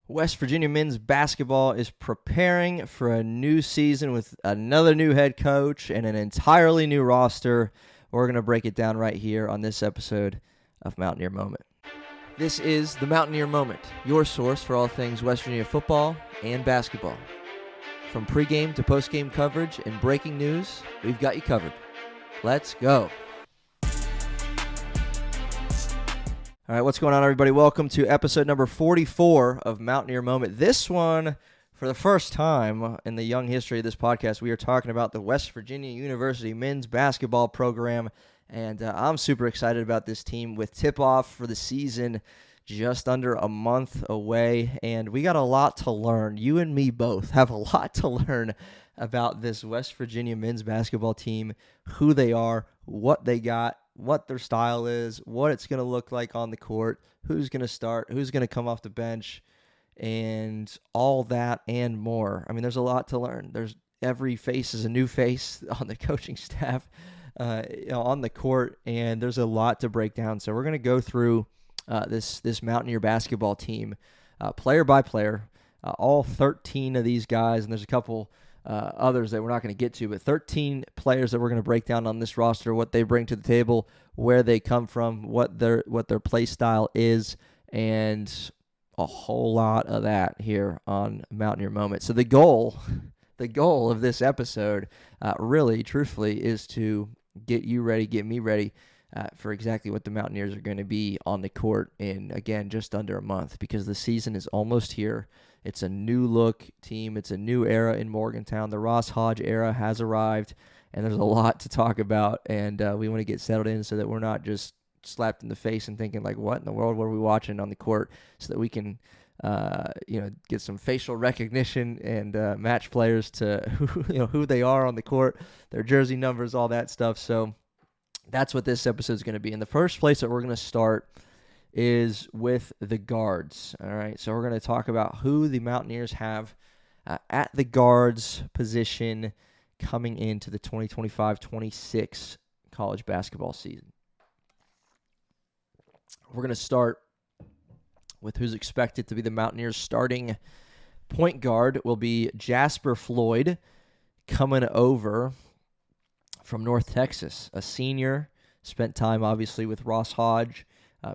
West Virginia men's basketball is preparing for a new season with another new head coach and an entirely new roster. We're going to break it down right here on this episode of Mountaineer Moment. This is the Mountaineer Moment, your source for all things West Virginia football and basketball. From pregame to postgame coverage and breaking news, we've got you covered. Let's go. All right, what's going on, everybody? Welcome to episode number 44 of Mountaineer Moment. This one, for the first time in the young history of this podcast, we are talking about the West Virginia University men's basketball program, and I'm super excited about this team with tip-off for the season just under a month away, and we got a lot to learn. You and me both have a lot to learn about this West Virginia men's basketball team, who they are, what they got, what their style is, what it's going to look like on the court, who's going to start, who's going to come off the bench, and all that and more. I mean, there's a lot to learn. Every face is a new face on the coaching staff, on the court, and there's a lot to break down. So we're going to go through this Mountaineer basketball team, player by player, all 13 of these guys, and there's a couple others that we're not going to get to, but 13 players that we're going to break down on this roster, what they bring to the table, where they come from, what their play style is, and a whole lot of that here on Mountaineer Moment. So the goal of this episode, really, truthfully, is to get you ready, get me ready for exactly what the Mountaineers are going to be on the court in, again, just under a month, because the season is almost here. It's a new look team. It's a new era in Morgantown. The Ross Hodge era has arrived, and there's a lot to talk about, and we want to get settled in so that we're not just slapped in the face and thinking, like, what in the world were we watching on the court, so that we can get some facial recognition and match players to who they are on the court, their jersey numbers, all that stuff. So that's what this episode is going to be. In the first place that we're going to start is with the guards. All right, so we're going to talk about who the Mountaineers have at the guards position coming into the 2025-26 college basketball season. We're going to start with who's expected to be the Mountaineers' starting point guard. Will be Jasper Floyd, coming over from North Texas, a senior, spent time obviously with Ross Hodge,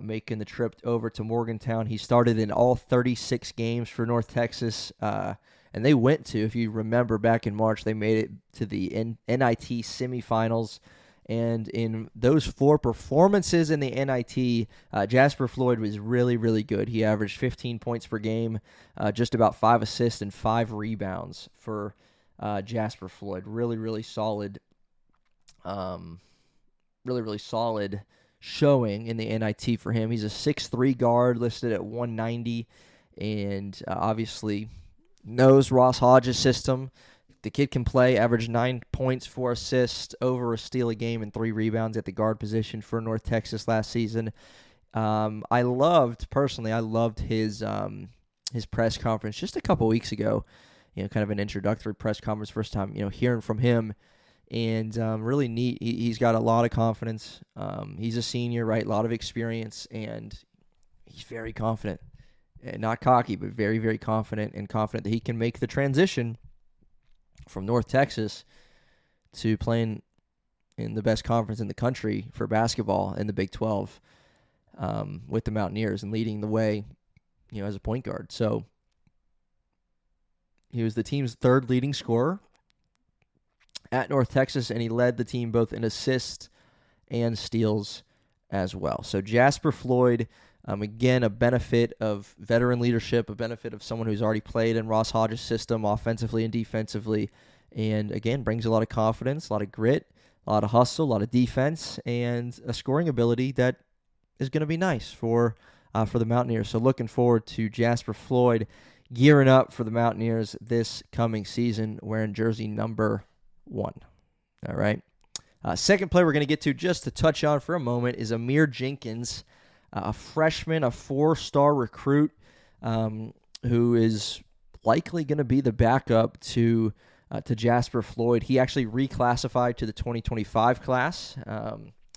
making the trip over to Morgantown. He started in all 36 games for North Texas, and they went to, if you remember back in March, they made it to the NIT semifinals. And in those 4 performances in the NIT, Jasper Floyd was really, really good. He averaged 15 points per game, just about 5 assists and 5 rebounds for Jasper Floyd. Really, really solid. Really solid showing in the NIT for him. He's a 6'3" guard listed at 190, and obviously knows Ross Hodge's system. The kid can play, averaged 9 points, 4 assists, over a steal a game, and 3 rebounds at the guard position for North Texas last season. I loved his press conference just a couple weeks ago. Kind of an introductory press conference, first time hearing from him. And really neat. He's got a lot of confidence. He's a senior, right? A lot of experience, and he's very confident. Not cocky, but very, very confident, and confident that he can make the transition from North Texas to playing in the best conference in the country for basketball in the Big 12 with the Mountaineers and leading the way, as a point guard. So he was the team's 3rd leading scorer at North Texas, and he led the team both in assists and steals as well. So Jasper Floyd, again, a benefit of veteran leadership, a benefit of someone who's already played in Ross Hodge's system offensively and defensively, and again, brings a lot of confidence, a lot of grit, a lot of hustle, a lot of defense, and a scoring ability that is going to be nice for the Mountaineers. So looking forward to Jasper Floyd gearing up for the Mountaineers this coming season, wearing jersey number 1. All right. Second player we're going to get to, just to touch on for a moment, is Amir Jenkins, a freshman, a 4-star recruit who is likely going to be the backup to Jasper Floyd. He actually reclassified to the 2025 class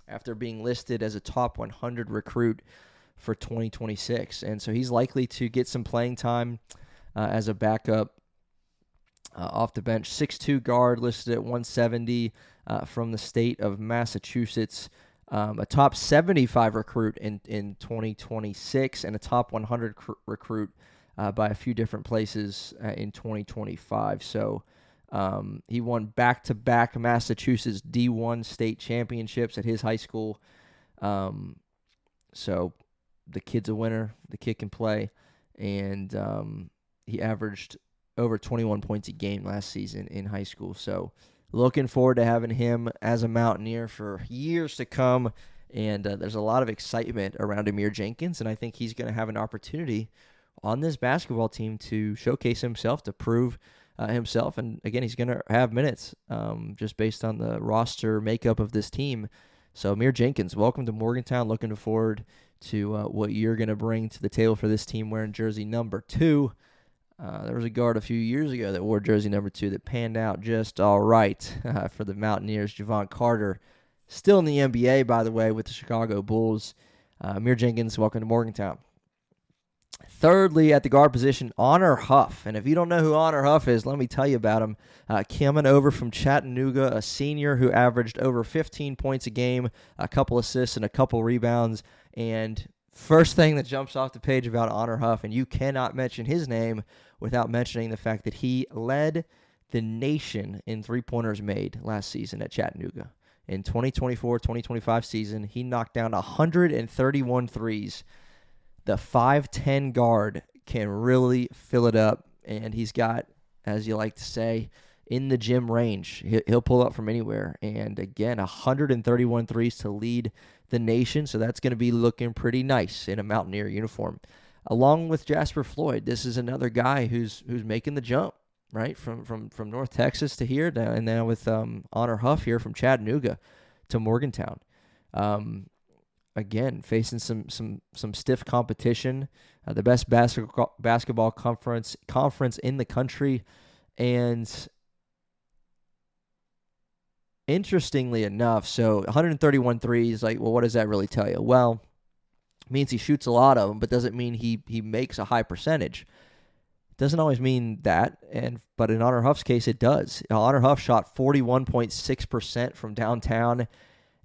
after being listed as a top 100 recruit for 2026. And so he's likely to get some playing time as a backup off the bench. 6'2" guard listed at 170 from the state of Massachusetts. A top 75 recruit in 2026 and a top 100 recruit by a few different places in 2025. So he won back-to-back Massachusetts D1 state championships at his high school. So the kid's a winner. The kid can play. And he averaged over 21 points a game last season in high school. So looking forward to having him as a Mountaineer for years to come. And there's a lot of excitement around Amir Jenkins, and I think he's going to have an opportunity on this basketball team to showcase himself, to prove himself. And again, he's going to have minutes just based on the roster makeup of this team. So Amir Jenkins, welcome to Morgantown. Looking forward to what you're going to bring to the table for this team wearing jersey number 2. There was a guard a few years ago that wore jersey number 2 that panned out just all right for the Mountaineers. Javon Carter, still in the NBA, by the way, with the Chicago Bulls. Amir Jenkins, welcome to Morgantown. Thirdly, at the guard position, Honor Huff. And if you don't know who Honor Huff is, let me tell you about him. Coming over from Chattanooga, a senior who averaged over 15 points a game, a couple assists, and a couple rebounds. And first thing that jumps off the page about Honor Huff, and you cannot mention his name without mentioning the fact that he led the nation in three-pointers made last season at Chattanooga. In 2024-2025 season, he knocked down 131 threes. The 5'10" guard can really fill it up, and he's got, as you like to say, in the gym range. He'll pull up from anywhere. And again, 131 threes to lead the nation, so that's going to be looking pretty nice in a Mountaineer uniform. Along with Jasper Floyd, this is another guy who's making the jump, right, from North Texas to here, and now with Honor Huff here from Chattanooga to Morgantown. Again, facing some stiff competition, the best basketball conference in the country, and interestingly enough, so 131 threes, like, well, what does that really tell you? Well, it means he shoots a lot of them, but doesn't mean he makes a high percentage. Doesn't always mean that, but in Honor Huff's case, it does. Honor Huff shot 41.6% from downtown,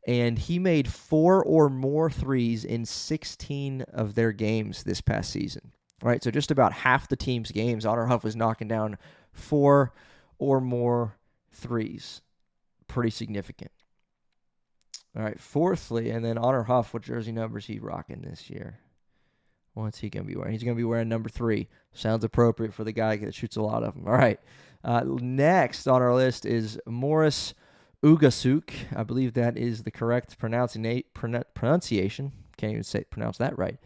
and he made 4 or more threes in 16 of their games this past season. Right, so just about half the team's games, Honor Huff was knocking down 4 or more threes. Pretty significant. All right, fourthly, and then Honor Huff, what jersey number is he rocking this year? What's he going to be wearing? He's going to be wearing number 3. Sounds appropriate for the guy that shoots a lot of them. All right, next on our list is Morris Ugasuk. I believe that is the correct pronunciation. Can't even pronounce that right.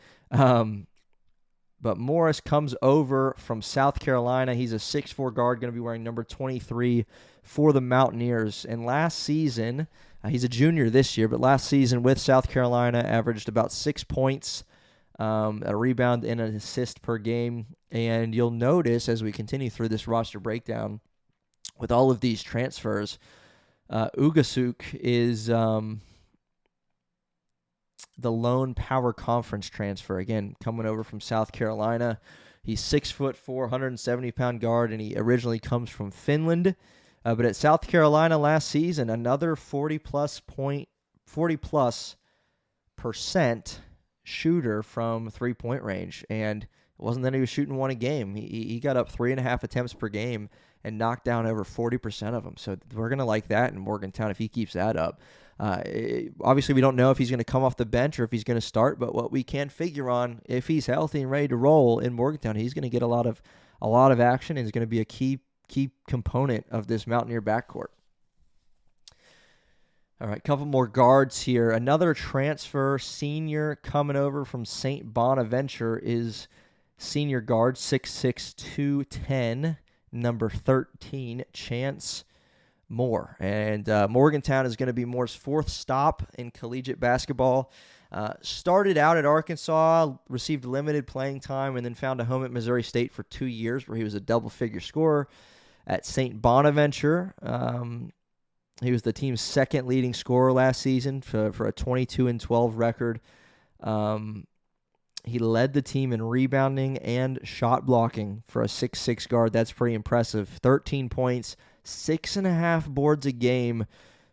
But Morris comes over from South Carolina. He's a 6'4" guard, going to be wearing number 23 for the Mountaineers. And last season, he's a junior this year, but last season with South Carolina averaged about 6 points, a rebound, and an assist per game. And you'll notice as we continue through this roster breakdown, with all of these transfers, Ugasuk is the lone power conference transfer. Again, coming over from South Carolina. He's 6'4", 170-pound guard, and he originally comes from Finland. But at South Carolina last season, another 40+% shooter from three-point range. And it wasn't that he was shooting one a game. He got up 3.5 attempts per game and knocked down over 40% of them. So we're going to like that in Morgantown if he keeps that up. Obviously, we don't know if he's going to come off the bench or if he's going to start, but what we can figure on, if he's healthy and ready to roll in Morgantown, he's going to get a lot of action and is going to be a key component of this Mountaineer backcourt. All right, couple more guards here. Another transfer senior coming over from St. Bonaventure is senior guard, 6'6", 210, number 13, Chance Moore. And Morgantown is going to be Moore's 4th stop in collegiate basketball. Started out at Arkansas, received limited playing time, and then found a home at Missouri State for 2 years where he was a double-figure scorer. At St. Bonaventure, he was the team's 2nd leading scorer last season for a 22-12 record. He led the team in rebounding and shot blocking for a 6'6 guard. That's pretty impressive. 13 points, 6.5 boards a game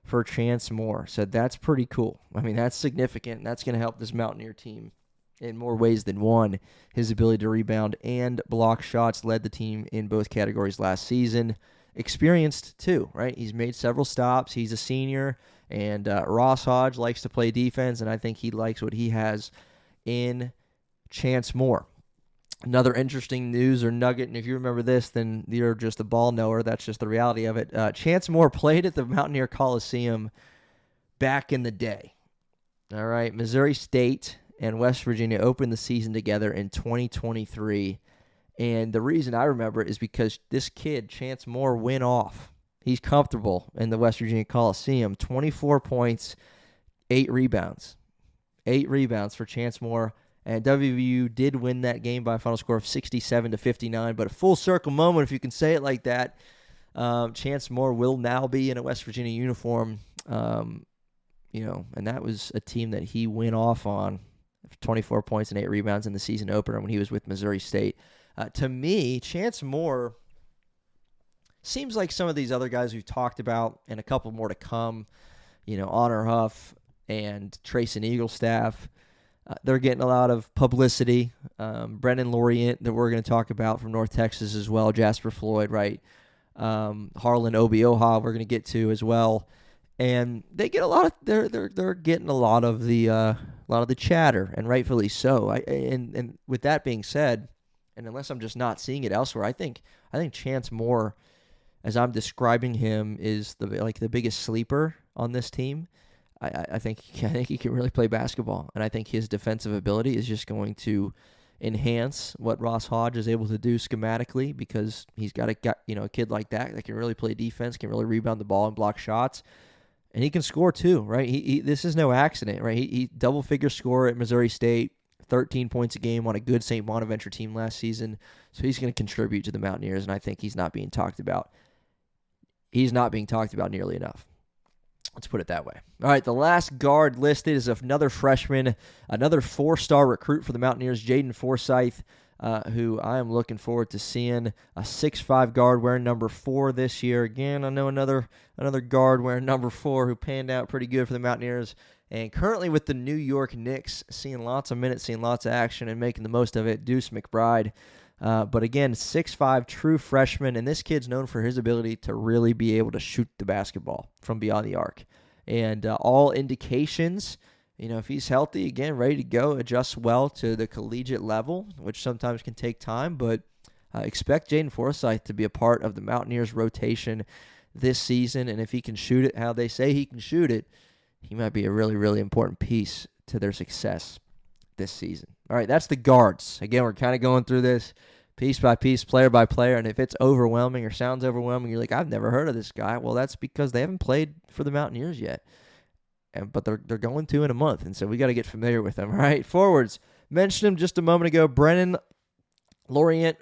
for Chance Moore. So that's pretty cool. I mean, that's significant. That's going to help this Mountaineer team in more ways than one. His ability to rebound and block shots led the team in both categories last season. Experienced, too, right? He's made several stops. He's a senior, and Ross Hodge likes to play defense, and I think he likes what he has in Chance Moore. Another interesting news or nugget, and if you remember this, then you're just a ball knower. That's just the reality of it. Chance Moore played at the Mountaineer Coliseum back in the day. All right, Missouri State and West Virginia opened the season together in 2023, and the reason I remember it is because this kid, Chance Moore, went off. He's comfortable in the West Virginia Coliseum. 24 points, 8 rebounds. 8 rebounds for Chance Moore. And WVU did win that game by a final score of 67-59. But a full circle moment, if you can say it like that. Chance Moore will now be in a West Virginia uniform. And that was a team that he went off on. 24 points and 8 rebounds in the season opener when he was with Missouri State. To me, Chance Moore seems like some of these other guys we've talked about, and a couple more to come. Honor Huff and Trayson Eaglestaff. They're getting a lot of publicity. Brennan Lorient, that we're going to talk about from North Texas as well. Jasper Floyd, right? Harlan Obioha, we're going to get to as well. And they get a lot of they're getting a lot of the chatter, and rightfully so. And with that being said, and unless I'm just not seeing it elsewhere, I think Chance Moore, as I'm describing him, is the biggest sleeper on this team. I think he can really play basketball, and I think his defensive ability is just going to enhance what Ross Hodge is able to do schematically, because he's got a kid like that can really play defense, can really rebound the ball and block shots, and he can score too, right? He this is no accident, right? He double-figure score at Missouri State, 13 points a game on a good St. Bonaventure team last season, so he's going to contribute to the Mountaineers, and I think he's not being talked about. He's not being talked about nearly enough. Let's put it that way. All right, the last guard listed is another freshman, another 4-star recruit for the Mountaineers, Jaden Forsyth, who I am looking forward to seeing. A 6'5 guard wearing number 4 this year. Again, I know another guard wearing number 4 who panned out pretty good for the Mountaineers. And currently with the New York Knicks, seeing lots of minutes, seeing lots of action, and making the most of it, Deuce McBride. But again, 6'5", true freshman, and this kid's known for his ability to really be able to shoot the basketball from beyond the arc. And all indications, if he's healthy, again, ready to go, adjusts well to the collegiate level, which sometimes can take time, but expect Jaden Forsyth to be a part of the Mountaineers rotation this season, and if he can shoot it how they say he can shoot it, he might be a really, really important piece to their success this season. All right, that's the guards. Again, we're kind of going through this piece by piece, player by player, and if it's overwhelming or sounds overwhelming, you're like, I've never heard of this guy. Well, that's because they haven't played for the Mountaineers yet, but they're going to in a month, and so we got to get familiar with them. All right, forwards. Mentioned him just a moment ago, Brennan Lorient,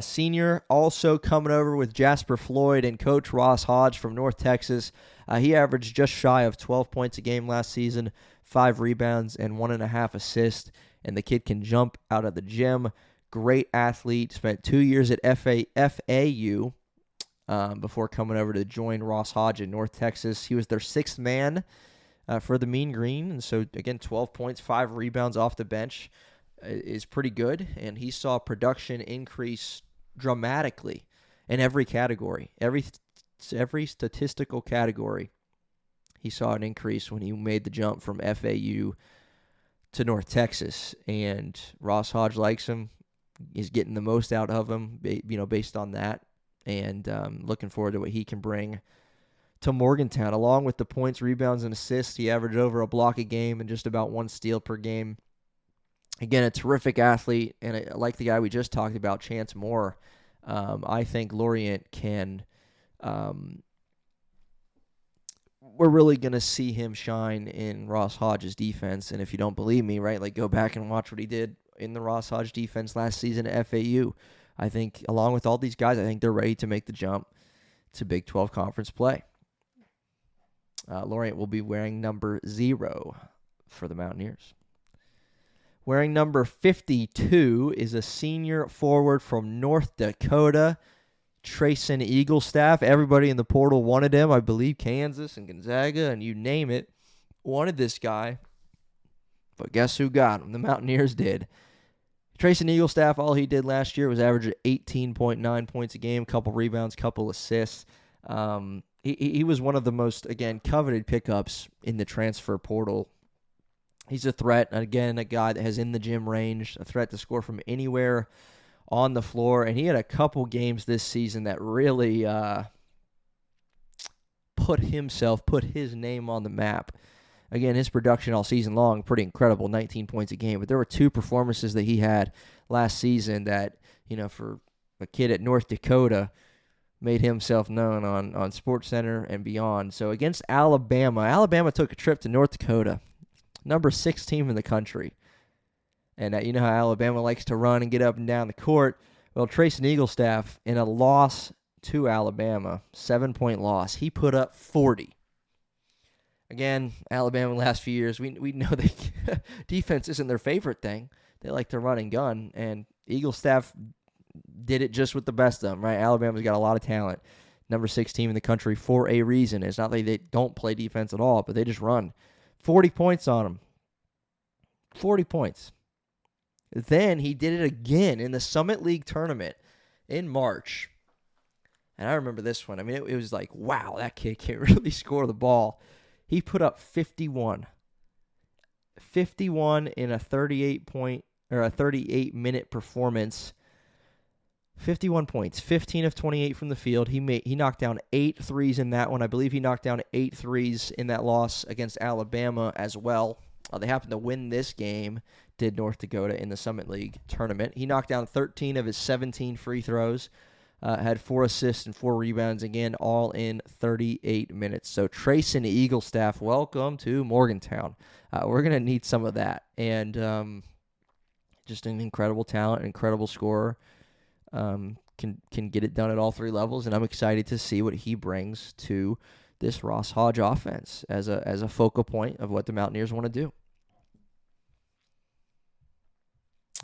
senior, also coming over with Jasper Floyd and Coach Ross Hodge from North Texas. He averaged just shy of 12 points a game last season, 5 rebounds, and 1.5 assists. And the kid can jump out of the gym. Great athlete. Spent 2 years at FAU before coming over to join Ross Hodge in North Texas. He was their 6th man for the Mean Green. And so, again, 12 points, 5 rebounds off the bench is pretty good. And he saw production increase dramatically in every category. Every statistical category, he saw an increase when he made the jump from FAU to North Texas, and Ross Hodge likes him. He's getting the most out of him, based on that, and looking forward to what he can bring to Morgantown. Along with the points, rebounds, and assists, he averaged over a block a game and just about 1 steal per game. Again, a terrific athlete, and like the guy we just talked about, Chance Moore, I think Lorient can we're really going to see him shine in Ross Hodge's defense. And if you don't believe me, right, go back and watch what he did in the Ross Hodge defense last season at FAU. I think, along with all these guys, I think they're ready to make the jump to Big 12 conference play. Lorient will be wearing number 0 for the Mountaineers. Wearing number 52 is a senior forward from North Dakota, Trayson Eaglestaff. Everybody in the portal wanted him. I believe Kansas and Gonzaga and you name it wanted this guy. But guess who got him? The Mountaineers did. Trayson Eaglestaff, all he did last year was average 18.9 points a game, couple rebounds, couple assists. He was one of the most, again, coveted pickups in the transfer portal. He's a threat. Again, a guy that has in the gym range, a threat to score from anywhere on the floor. And he had a couple games this season that really put his name on the map. Again, his production all season long, pretty incredible, 19 points a game. But there were two performances that he had last season that, for a kid at North Dakota, made himself known on SportsCenter and beyond. So against Alabama took a trip to North Dakota, number 6 team in the country. And you know how Alabama likes to run and get up and down the court. Well, Trayson Eaglestaff, in a loss to Alabama, 7-point loss, he put up 40. Again, Alabama last few years, we know that defense isn't their favorite thing. They like to run and gun, and Eaglestaff did it just with the best of them, right? Alabama's got a lot of talent. Number 6 team in the country for a reason. It's not like they don't play defense at all, but they just run. 40 points on them. 40 points. Then he did it again in the Summit League tournament in March. And I remember this one. I mean, it was like, wow, that kid can really score the ball. He put up 51. 51 in a 38-minute performance. 51 points, 15 of 28 from the field. He knocked down 8 threes in that one. I believe he knocked down 8 threes in that loss against Alabama as well. They happened to win this game, did North Dakota, in the Summit League tournament. He knocked down 13 of his 17 free throws. Had 4 assists and 4 rebounds, again, all in 38 minutes. So Trayson Eaglestaff, welcome to Morgantown. We're going to need some of that. And just an incredible talent, incredible scorer. Can get it done at all 3 levels, and I'm excited to see what he brings to this Ross Hodge offense as a focal point of what the Mountaineers want to do.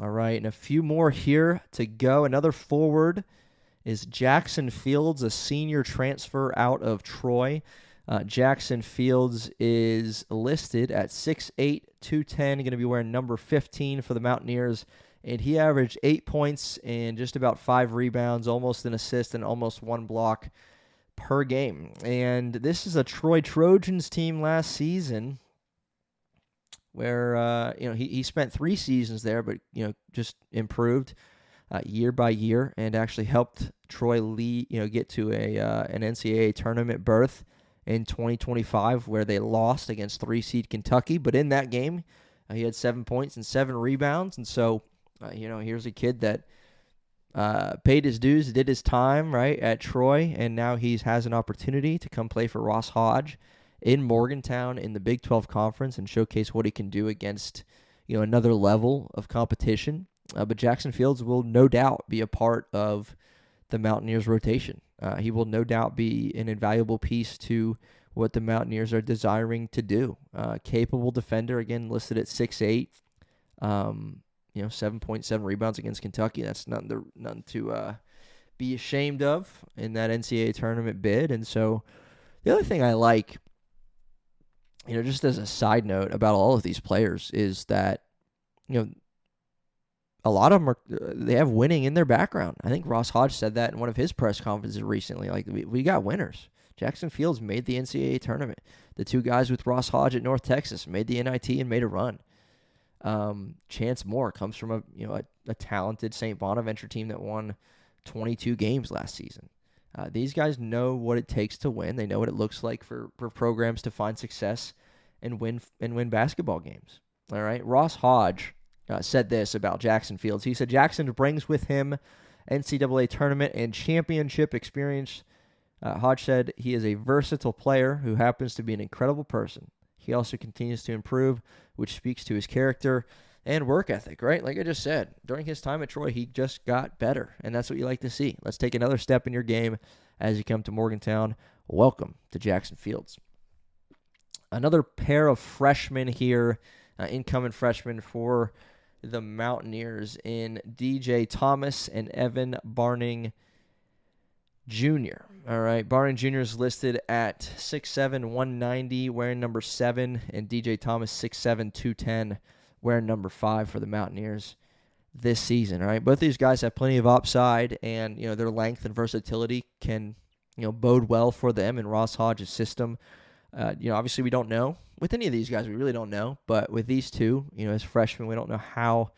All right, and a few more here to go. Another forward is Jackson Fields, a senior transfer out of Troy. Jackson Fields is listed at 6'8", 210, going to be wearing number 15 for the Mountaineers, and he averaged 8 points and just about 5 rebounds, almost an assist, and almost 1 block per game. And this is a Troy Trojans team last season where he spent 3 seasons there, but just improved year by year, and actually helped Troy get to an NCAA tournament berth in 2025, where they lost against 3-seed Kentucky. But in that game, he had 7 points and 7 rebounds, and so here's a kid that paid his dues, did his time right at Troy, and now he has an opportunity to come play for Ross Hodge in Morgantown in the Big 12 Conference and showcase what he can do against another level of competition. But Jackson Fields will no doubt be a part of the Mountaineers rotation. He will no doubt be an invaluable piece to what the Mountaineers are desiring to do. Capable defender, again, listed at 6'8", 7.7 rebounds against Kentucky. That's nothing to be ashamed of in that NCAA tournament bid. And so the other thing I like, just as a side note about all of these players, is that, a lot of them they have winning in their background. I think Ross Hodge said that in one of his press conferences recently. Like, we got winners. Jackson Fields made the NCAA tournament. The 2 guys with Ross Hodge at North Texas made the NIT and made a run. Chance Moore comes from a talented St. Bonaventure team that won 22 games last season. These guys know what it takes to win. They know what it looks like for programs to find success and win basketball games. All right, Ross Hodge said this about Jackson Fields. He said, Jackson brings with him NCAA tournament and championship experience. Hodge said he is a versatile player who happens to be an incredible person. He also continues to improve, which speaks to his character and work ethic, right? Like I just said, during his time at Troy, he just got better, and that's what you like to see. Let's take another step in your game as you come to Morgantown. Welcome to Jackson Fields. Another pair of freshmen here, incoming freshmen for the Mountaineers in DJ Thomas and Evan Barning Jr. All right, Barning Jr. is listed at 6'7", 190, wearing number 7, and DJ Thomas 6'7", 210, wearing number 5 for the Mountaineers this season. All right, both these guys have plenty of upside, and their length and versatility can bode well for them in Ross Hodge's system. Obviously we don't know with any of these guys. We really don't know, but with these two, as freshmen, we don't know how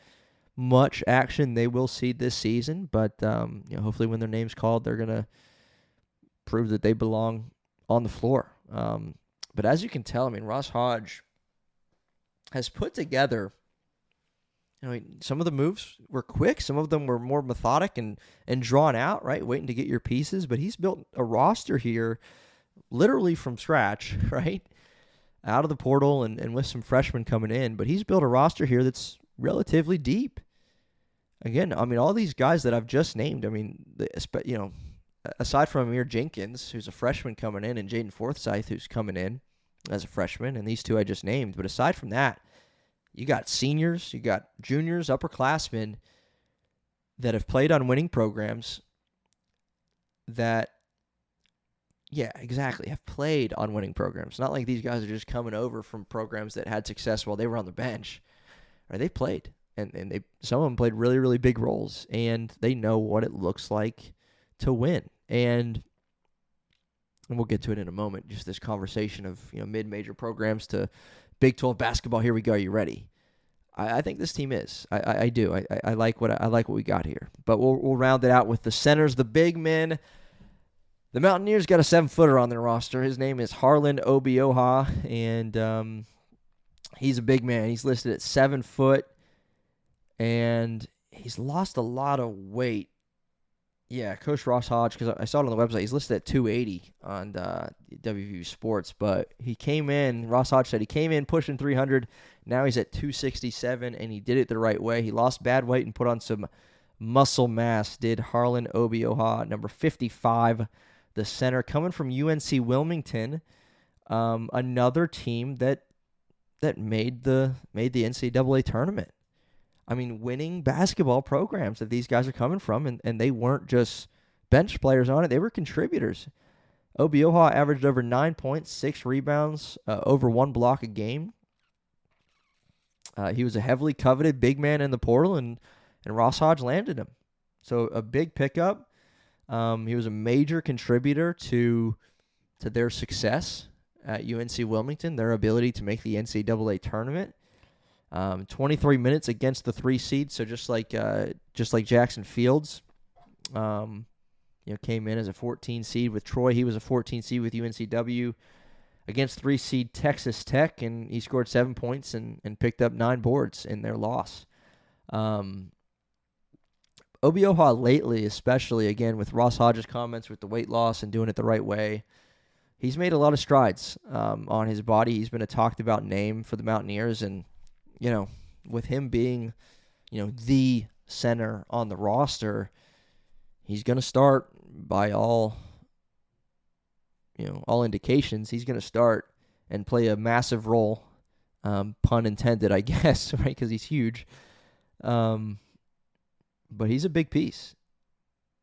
much action they will see this season. But hopefully, when their name's called, they're gonna prove that they belong on the floor. But as you can tell, Ross Hodge has put together. Some of the moves were quick. Some of them were more methodic and drawn out, right? Waiting to get your pieces. But he's built a roster here literally from scratch, right? Out of the portal and with some freshmen coming in. But he's built a roster here that's relatively deep. Again, all these guys that I've just named, aside from Amir Jenkins, who's a freshman coming in, and Jaden Forsythe, who's coming in as a freshman, and these two I just named. But aside from that, you got seniors, you got juniors, upperclassmen that have played on winning programs that, have played on winning programs. Not like these guys are just coming over from programs that had success while they were on the bench. Right? They played, and some of them played really, really big roles, and they know what it looks like to win. And we'll get to it in a moment, just this conversation of mid-major programs to Big 12 basketball. Here we go. Are you ready? I think this team is. I do. I like what we got here. But we'll round it out with the centers, the big men. The Mountaineers got a 7-footer on their roster. His name is Harlan Obioha, and he's a big man. He's listed at 7 foot, and he's lost a lot of weight. Yeah, Coach Ross Hodge, because I saw it on the website, he's listed at 280 on WVU Sports, but he came in, Ross Hodge said he came in pushing 300, now he's at 267, and he did it the right way. He lost bad weight and put on some muscle mass, did Harlan Obioha, number 55, the center, coming from UNC Wilmington, another team that made the NCAA tournament. Winning basketball programs that these guys are coming from, and they weren't just bench players on it. They were contributors. Obioha averaged over 9 points, 6 rebounds, over 1 block a game. He was a heavily coveted big man in the portal, and Ross Hodge landed him. So a big pickup. He was a major contributor to their success at UNC Wilmington, their ability to make the NCAA tournament. 23 minutes against the 3 seed, so just like Jackson Fields, came in as a 14 seed with Troy. He was a 14 seed with UNCW against 3 seed Texas Tech, and he scored 7 points and picked up 9 boards in their loss. Obioha lately, especially again with Ross Hodge's comments with the weight loss and doing it the right way, he's made a lot of strides on his body. He's been a talked about name for the Mountaineers, and with him being, the center on the roster, he's going to start by all indications. He's going to start and play a massive role, pun intended, I guess, right? Because he's huge. But he's a big piece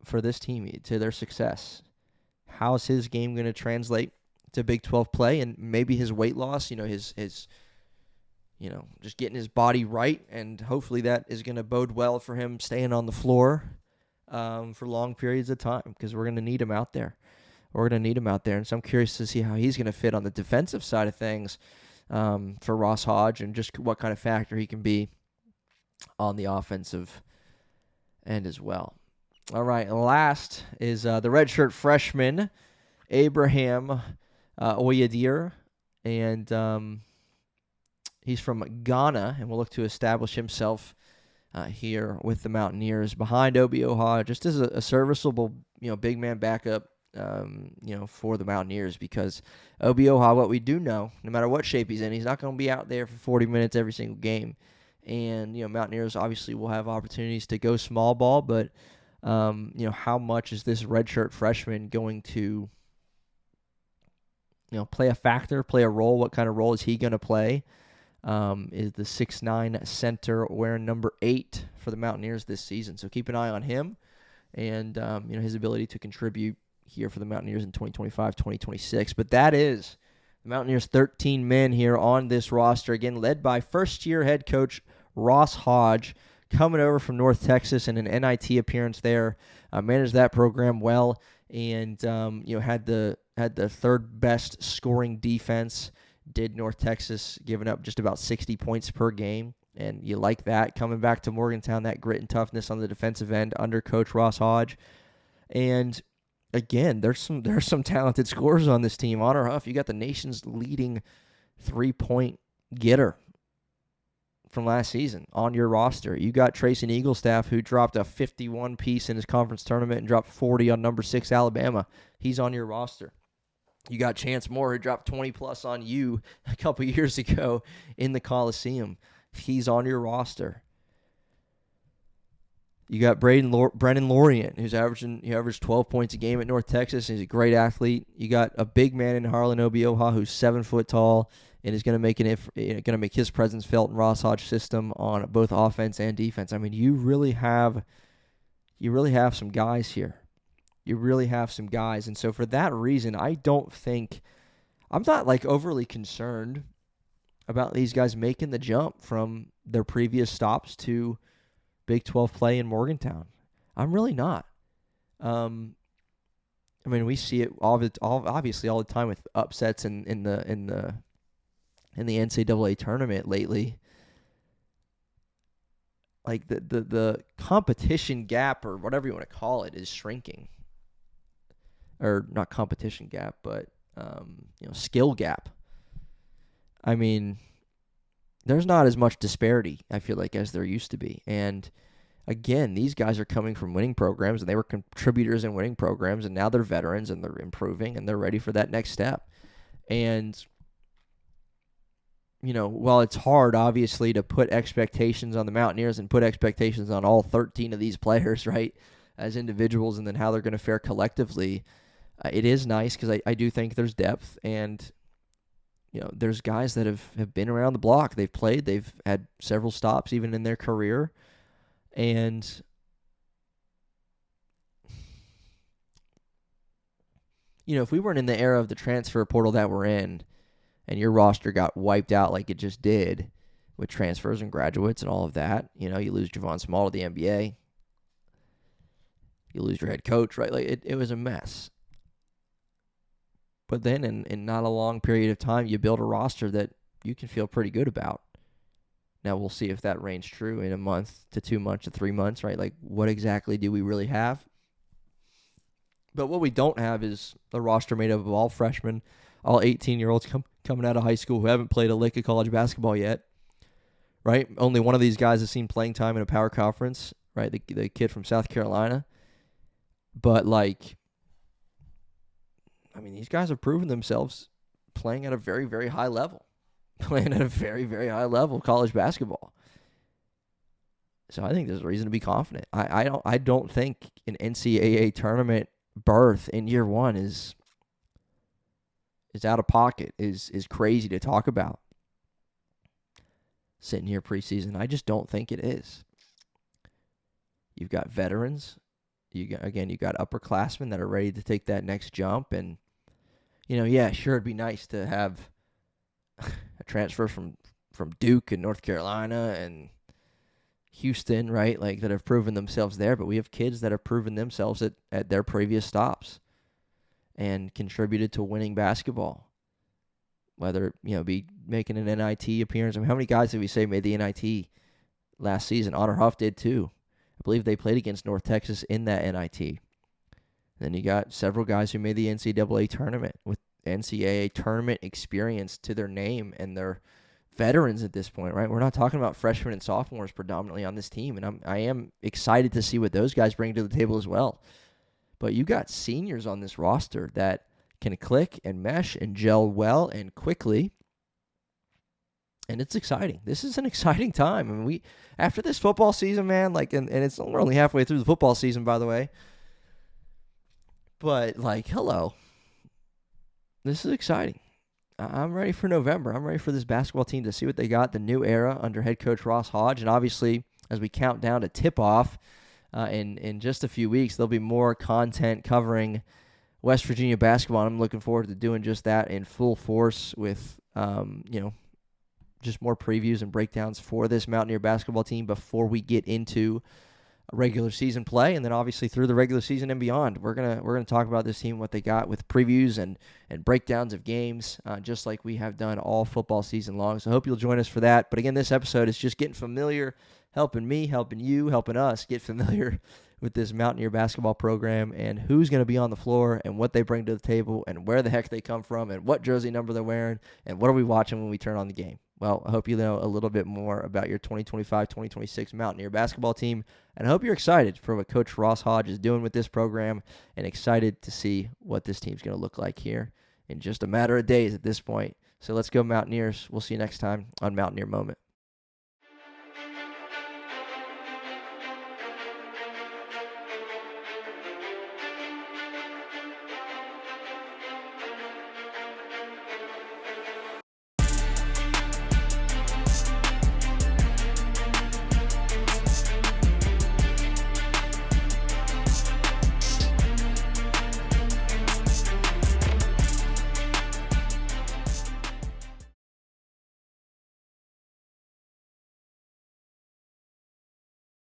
for this team, to their success. How's his game going to translate to Big 12 play? And maybe his weight loss, his just getting his body right, and hopefully that is going to bode well for him staying on the floor for long periods of time, because we're going to need him out there. And so I'm curious to see how he's going to fit on the defensive side of things for Ross Hodge, and just what kind of factor he can be on the offensive end as well. All right, and last is the redshirt freshman, Abraham Oyedir, and he's from Ghana, and will look to establish himself here with the Mountaineers behind Obioha, just as a serviceable, big man backup, for the Mountaineers, because Obioha, what we do know, no matter what shape he's in, he's not going to be out there for 40 minutes every single game. And, Mountaineers obviously will have opportunities to go small ball, but, how much is this redshirt freshman going to, play a factor, play a role? What kind of role is he going to play? is the 6'9" center wearing number 8 for the Mountaineers this season. So keep an eye on him and his ability to contribute here for the Mountaineers in 2025, 2026. But that is the Mountaineers' 13 men here on this roster, again led by first-year head coach Ross Hodge, coming over from North Texas in an NIT appearance there, managed that program well, and had the third best scoring defense. Did North Texas, giving up just about 60 points per game, and you like that coming back to Morgantown, that grit and toughness on the defensive end under Coach Ross Hodge. And again, there's some talented scorers on this team. Honor Huff, you got the nation's leading 3-point getter from last season on your roster. You got Tracy Eaglestaff, who dropped a 51 piece in his conference tournament and dropped 40 on number 6 Alabama. He's on your roster. You got Chance Moore, who dropped 20-plus on you a couple years ago in the Coliseum. He's on your roster. You got Brennan Lorient, who's averaged 12 points a game at North Texas. He's a great athlete. You got a big man in Harlan Obioha, who's 7 foot tall and is going to make his presence felt in Ross Hodge's system on both offense and defense. I mean, you really have some guys here. You really have some guys. And so for that reason, I'm not like overly concerned about these guys making the jump from their previous stops to Big 12 play in Morgantown. I'm really not. I mean, we see it obviously all the time with upsets in the NCAA tournament lately. Like the competition gap, or whatever you want to call it, is shrinking. Or not competition gap, but skill gap. I mean, there's not as much disparity, I feel like, as there used to be. And again, these guys are coming from winning programs, and they were contributors in winning programs, and now they're veterans, and they're improving, and they're ready for that next step. And while it's hard, obviously, to put expectations on the Mountaineers and put expectations on all 13 of these players, right, as individuals, and then how they're going to fare collectively, it is nice because I do think there's depth, and there's guys that have been around the block. They've played. They've had several stops even in their career. And if we weren't in the era of the transfer portal that we're in, and your roster got wiped out like it just did with transfers and graduates and all of that, you lose Javon Small to the NBA. You lose your head coach, right? Like it was a mess. But then in not a long period of time, you build a roster that you can feel pretty good about. Now, we'll see if that reigns true in a month to 2 months to 3 months, right? Like, what exactly do we really have? But what we don't have is a roster made up of all freshmen, all 18-year-olds coming out of high school who haven't played a lick of college basketball yet, right? Only one of these guys has seen playing time in a power conference, right? The kid from South Carolina. But, these guys have proven themselves playing at a very, very high level. Playing at a very, very high level of college basketball. So I think there's a reason to be confident. I don't think an NCAA tournament berth in year one is out of pocket, is crazy to talk about. Sitting here preseason, I just don't think it is. You've got veterans. You got upperclassmen that are ready to take that next jump. And, sure, it'd be nice to have a transfer from Duke and North Carolina and Houston, right, like that have proven themselves there. But we have kids that have proven themselves at their previous stops and contributed to winning basketball. Whether, be making an NIT appearance. I mean, how many guys did we say made the NIT last season? Honor Huff did too. I believe they played against North Texas in that NIT. Then you got several guys who made the NCAA tournament with NCAA tournament experience to their name, and they're veterans at this point, right? We're not talking about freshmen and sophomores predominantly on this team, and I am excited to see what those guys bring to the table as well. But you got seniors on this roster that can click and mesh and gel well and quickly. And it's exciting. This is an exciting time. I mean, after this football season, man, and we're only halfway through the football season, by the way. But, hello. This is exciting. I'm ready for November. I'm ready for this basketball team to see what they got, the new era under head coach Ross Hodge. And obviously, as we count down to tip-off in just a few weeks, there'll be more content covering West Virginia basketball. I'm looking forward to doing just that in full force with, just more previews and breakdowns for this Mountaineer basketball team before we get into regular season play, and then obviously through the regular season and beyond. We're gonna talk about this team, what they got with previews and breakdowns of games, just like we have done all football season long. So I hope you'll join us for that. But again, this episode is just getting familiar, helping me, helping you, helping us get familiar with this Mountaineer basketball program and who's going to be on the floor and what they bring to the table and where the heck they come from and what jersey number they're wearing and what are we watching when we turn on the game. Well, I hope you know a little bit more about your 2025-2026 Mountaineer basketball team, and I hope you're excited for what Coach Ross Hodge is doing with this program and excited to see what this team's going to look like here in just a matter of days at this point. So let's go Mountaineers. We'll see you next time on Mountaineer Moment.